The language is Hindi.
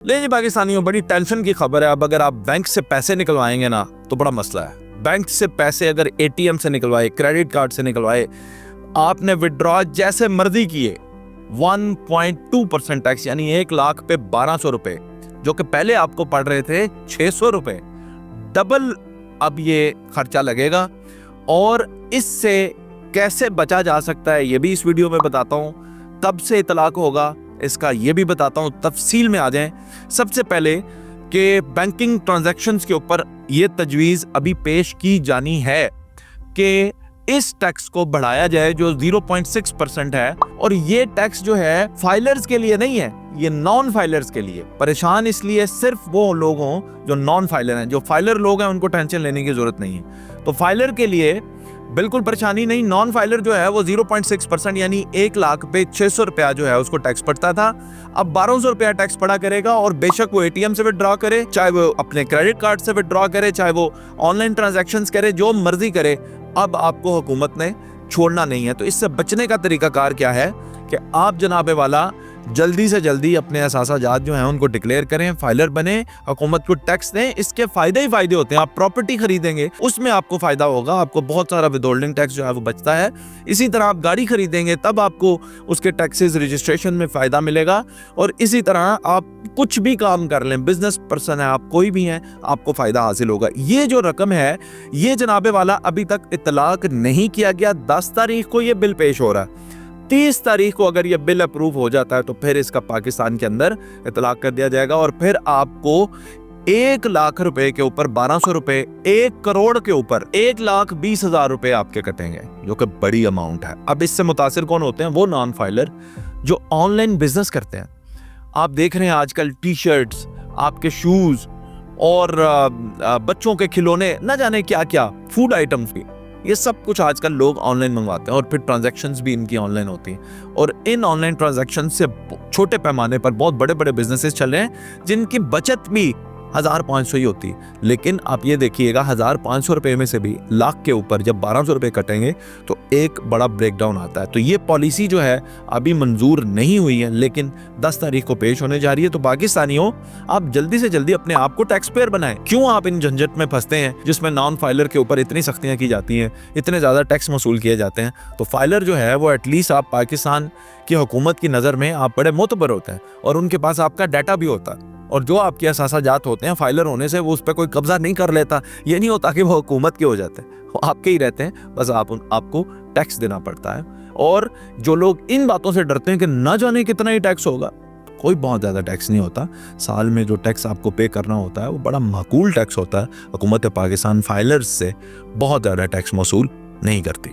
लेकिन पाकिस्तानियों, बड़ी टेंशन की खबर है। अब अगर आप बैंक से पैसे निकलवाएंगे ना तो बड़ा मसला है। बैंक से पैसे अगर एटीएम से निकलवाए, क्रेडिट कार्ड से निकलवाए, आपने विड्रॉ जैसे मर्जी किए, 1.2% टैक्स, यानी 1 लाख पे 1200 रुपए, जो कि पहले आपको पड़ रहे थे 600 रुपए, डबल अब ये खर्चा लगेगा। और इससे कैसे बचा जा सकता है ये भी इस वीडियो में बताता हूं। कब से इतलाक होगा इसका ये भी बताता हूं। तफसील में आ जाएं। सबसे पहले कि बैंकिंग ट्रांजैक्शंस के ऊपर ये तजवीज़ अभी पेश की जानी है कि इस टैक्स को बढ़ाया जाए जो 0.6% है। और ये टैक्स जो है फाइलर्स के लिए नहीं है, ये नॉन फाइलर्स के लिए। परेशान इसलिए सिर्फ वो लोग हों जो नॉन फाइलर हैं। जो फाइलर लोग हैं उनको टेंशन लेने की जरूरत नहीं है। तो फाइलर के लिए बिल्कुल परेशानी नहीं। नॉन फाइलर जो है वो 0.6% यानी 1 लाख पे 600 रुपया जो है उसको टैक्स पड़ता था, अब 1200 रुपया टैक्स पड़ा करेगा। और बेशक वो एटीएम से विड्रॉ करे, चाहे वो अपने क्रेडिट कार्ड से विड्रॉ करे, चाहे वो ऑनलाइन ट्रांजैक्शंस करे, जो मर्जी करे, अब आपको हुकूमत ने छोड़ना नहीं है। तो इससे बचने का तरीकाकार क्या है कि आप जनाबे वाला जल्दी से जल्दी अपने असासाजात जो हैं उनको डिक्लेयर करें, फाइलर बने, हुकूमत को टैक्स दें। इसके फायदे ही फायदे होते हैं। आप प्रॉपर्टी खरीदेंगे उसमें आपको फायदा होगा, आपको बहुत सारा विदहोल्डिंग टैक्स जो है वो बचता है। इसी तरह आप गाड़ी खरीदेंगे तब आपको उसके टैक्सेस रजिस्ट्रेशन में फायदा मिलेगा। और इसी तरह आप कुछ भी काम कर लें, बिजनेस पर्सन है आप, कोई भी हैं, आपको फायदा हासिल होगा। ये जो रकम है ये जनाबे वाला अभी तक इतलाक नहीं किया गया। 10 तारीख को ये बिल पेश हो रहा है। 30 तारीख को अगर ये बिल अप्रूव हो जाता है तो फिर इसका पाकिस्तान के अंदर इतलाक कर दिया जाएगा। और फिर आपको 1 लाख रुपए के ऊपर 1200 रुपए, 1 करोड़ के ऊपर 1,20,000 रुपए आपके कटेंगे, जो कि बड़ी अमाउंट है। अब इससे मुतासिर कौन होते हैं? वो नॉन फाइलर जो ऑनलाइन बिजनेस करते हैं। आप देख रहे हैं आजकल टी शर्ट्स, आपके शूज और बच्चों के खिलौने, न जाने क्या क्या, फूड आइटम्स भी, ये सब कुछ आजकल लोग ऑनलाइन मंगवाते हैं। और फिर ट्रांजैक्शंस भी इनकी ऑनलाइन होती हैं। और इन ऑनलाइन ट्रांजैक्शंस से छोटे पैमाने पर बहुत बड़े बड़े बिजनेसेस चल रहे हैं जिनकी बचत भी 1500 ही होती है। लेकिन आप ये देखिएगा 1500 रुपए में से भी लाख के ऊपर जब 1200 रुपए कटेंगे तो एक बड़ा ब्रेकडाउन आता है। तो ये पॉलिसी जो है अभी मंजूर नहीं हुई है, लेकिन 10 तारीख को पेश होने जा रही है। तो पाकिस्तानियों, आप जल्दी से जल्दी अपने आप को टैक्स पेयर बनाएं। क्यों आप इन झंझट में फंसते हैं जिसमें नॉन फाइलर के ऊपर इतनी सख्तियां की जाती हैं, इतने ज्यादा टैक्स वसूल किए जाते हैं? तो फाइलर जो है वो एटलीस्ट आप पाकिस्तान की हुकूमत की नजर में आप बड़े मोतबर होते हैं और उनके पास आपका डाटा भी होता है। और जो आपके असासाजात होते हैं फाइलर होने से वो उस पर कोई कब्जा नहीं कर लेता। ये नहीं होता कि वो हुकूमत के हो जाते हैं, वो आपके ही रहते हैं, बस आपको टैक्स देना पड़ता है। और जो लोग इन बातों से डरते हैं कि ना जाने कितना ही टैक्स होगा, कोई बहुत ज़्यादा टैक्स नहीं होता। साल में जो टैक्स आपको पे करना होता है वो बड़ा माकूल टैक्स होता है। हुकूमत पाकिस्तान फाइलर्स से बहुत ज़्यादा टैक्स वसूल नहीं करती।